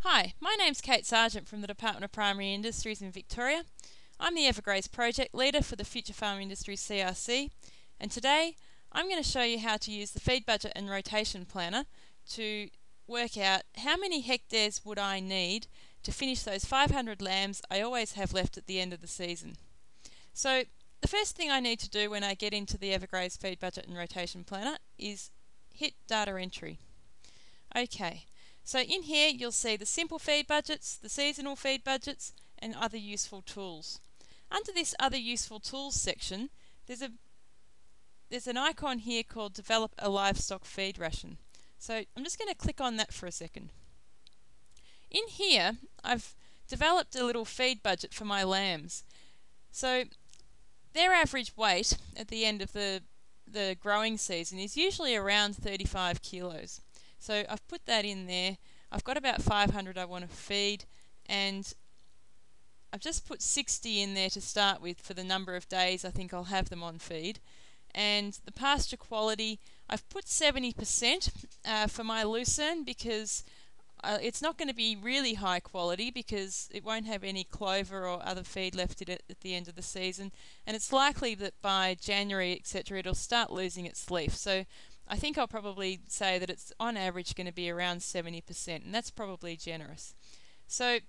Hi, my name's Kate Sargent from the Department of Primary Industries in Victoria. I'm the EverGraze project leader for the Future Farm Industries CRC, and today I'm going to show you how to use the feed budget and rotation planner to work out how many hectares would I need to finish those 500 lambs I always have left at the end of the season. So the first thing I need to do when I get into the EverGraze feed budget and rotation planner is hit data entry. Okay. So in here you'll see the simple feed budgets, the seasonal feed budgets and other useful tools. Under this other useful tools section there's an icon here called develop a livestock feed ration. So I'm just going to click on that for a second. In here I've developed a little feed budget for my lambs. So their average weight at the end of the growing season is usually around 35 kilos. So I've put that in there. I've got about 500 I want to feed, and I've just put 60 in there to start with for the number of days I think I'll have them on feed. And the pasture quality, I've put 70% for my Lucerne because it's not going to be really high quality because it won't have any clover or other feed left in it at the end of the season, and it's likely that by January etc it'll start losing its leaf. So I think I'll probably say that it's on average going to be around 70%, and that's probably generous. So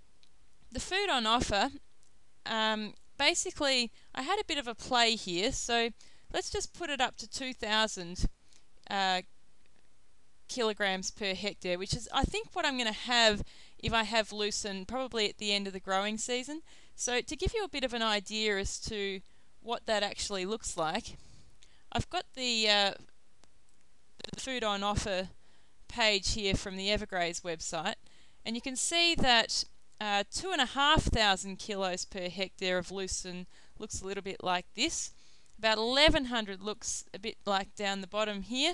the food on offer, basically I had a bit of a play here, so let's just put it up to 2,000 kilograms per hectare, which is I think what I'm going to have if I have Lucerne probably at the end of the growing season. So to give you a bit of an idea as to what that actually looks like, I've got the food on offer page here from the EverGraze website, and you can see that 2,500 kilos per hectare of Lucerne looks a little bit like this. About 1,100 looks a bit like down the bottom here,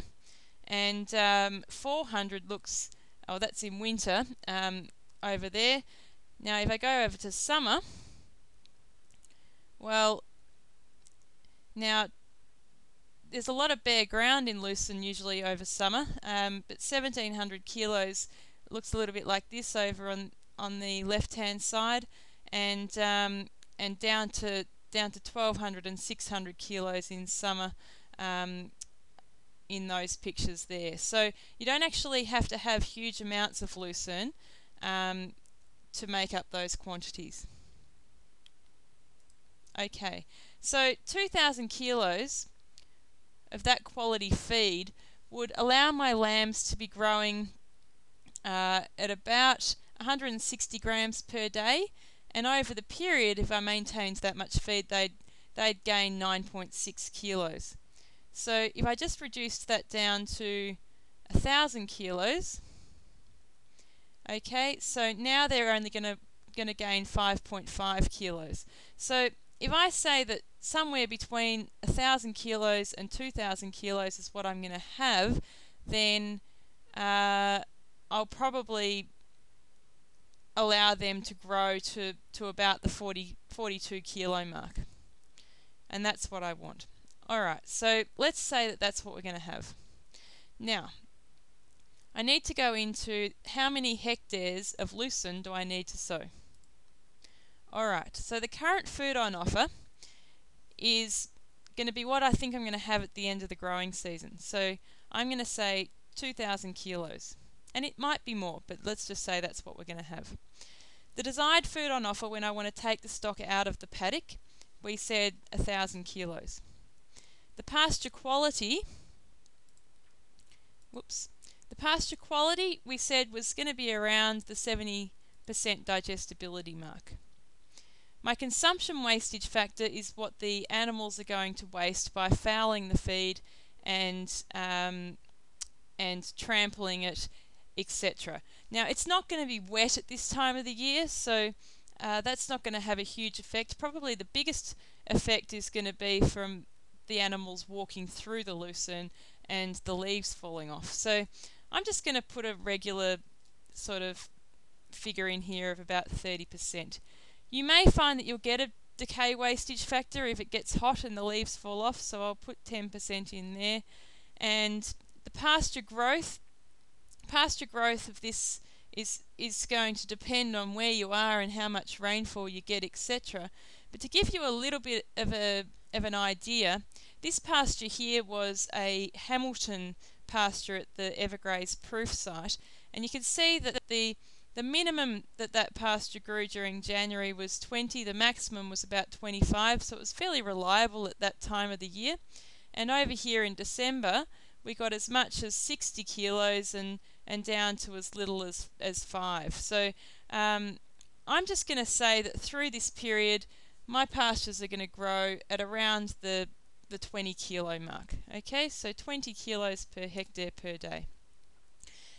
and 400 looks, oh that's in winter, over there. Now if I go over to summer, well now there's a lot of bare ground in Lucerne usually over summer, but 1,700 kilos looks a little bit like this over on the left hand side, and down to 1,200 and 600 kilos in summer in those pictures there. So you don't actually have to have huge amounts of Lucerne to make up those quantities. Okay, so 2,000 kilos of that quality feed would allow my lambs to be growing at about 160 grams per day, and over the period, if I maintained that much feed, they'd gain 9.6 kilos. So if I just reduced that down to 1,000 kilos, okay, so now they're only going to gain 5.5 kilos. So if I say that somewhere between 1,000 kilos and 2,000 kilos is what I'm going to have, then I'll probably allow them to grow to about the 42 kilo mark. And that's what I want. Alright, so let's say that that's what we're going to have. Now, I need to go into how many hectares of Lucerne do I need to sow. Alright, so the current food on offer is going to be what I think I'm going to have at the end of the growing season. So I'm going to say 2,000 kilos. And it might be more, but let's just say that's what we're going to have. The desired food on offer when I want to take the stock out of the paddock, we said 1,000 kilos. The pasture quality, we said was going to be around the 70% digestibility mark. My consumption wastage factor is what the animals are going to waste by fouling the feed and trampling it, etc. Now it's not going to be wet at this time of the year, so that's not going to have a huge effect. Probably the biggest effect is going to be from the animals walking through the Lucerne and the leaves falling off. So I'm just going to put a regular sort of figure in here of about 30%. You may find that you'll get a decay wastage factor if it gets hot and the leaves fall off, so I'll put 10% in there. And the pasture growth of this is going to depend on where you are and how much rainfall you get, etc. But to give you a little bit of an idea, this pasture here was a Hamilton pasture at the EverGraze proof site, and you can see that the minimum that pasture grew during January was 20, the maximum was about 25, so it was fairly reliable at that time of the year. And over here in December, we got as much as 60 kilos and down to as little as 5. So I'm just going to say that through this period, my pastures are going to grow at around the 20 kilo mark. Okay, so 20 kilos per hectare per day.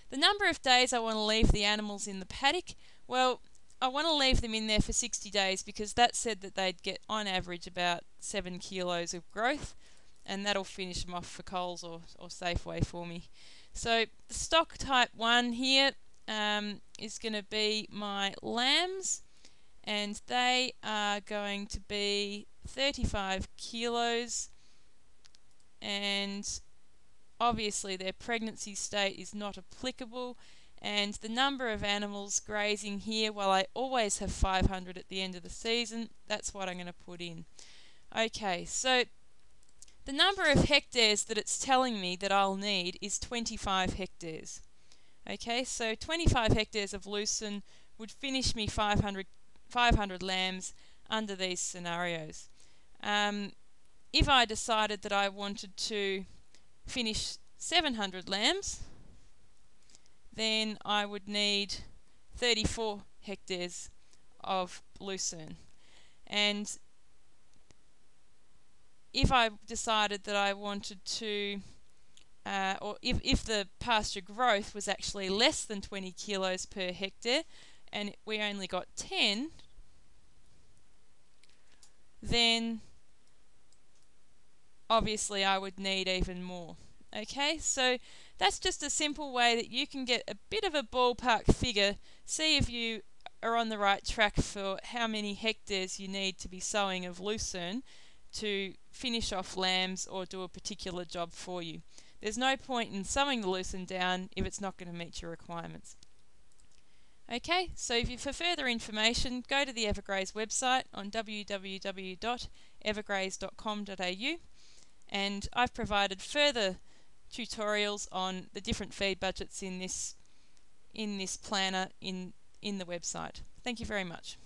The number of days I want to leave the animals in the paddock, well, I want to leave them in there for 60 days because that said that they'd get on average about 7 kilos of growth, and that'll finish them off for Coles or Safeway for me. So the stock type 1 here is going to be my lambs, and they are going to be 35 kilos, and obviously their pregnancy state is not applicable, and the number of animals grazing here, well, I always have 500 at the end of the season, that's what I'm going to put in. Okay, so the number of hectares that it's telling me that I'll need is 25 hectares. Okay, so 25 hectares of Lucerne would finish me 500 lambs under these scenarios. If I decided that I wanted to finish 700 lambs, then I would need 34 hectares of Lucerne. And if I decided that I wanted to, or if the pasture growth was actually less than 20 kilos per hectare, and we only got 10, then obviously I would need even more. Okay, so that's just a simple way that you can get a bit of a ballpark figure, see if you are on the right track for how many hectares you need to be sowing of Lucerne to finish off lambs or do a particular job for you. There's no point in sowing the Lucerne down if it's not going to meet your requirements. Okay, so for further information, go to the EverGraze website on www.evergraze.com.au, and I've provided further tutorials on the different feed budgets in this planner in the website. Thank you very much.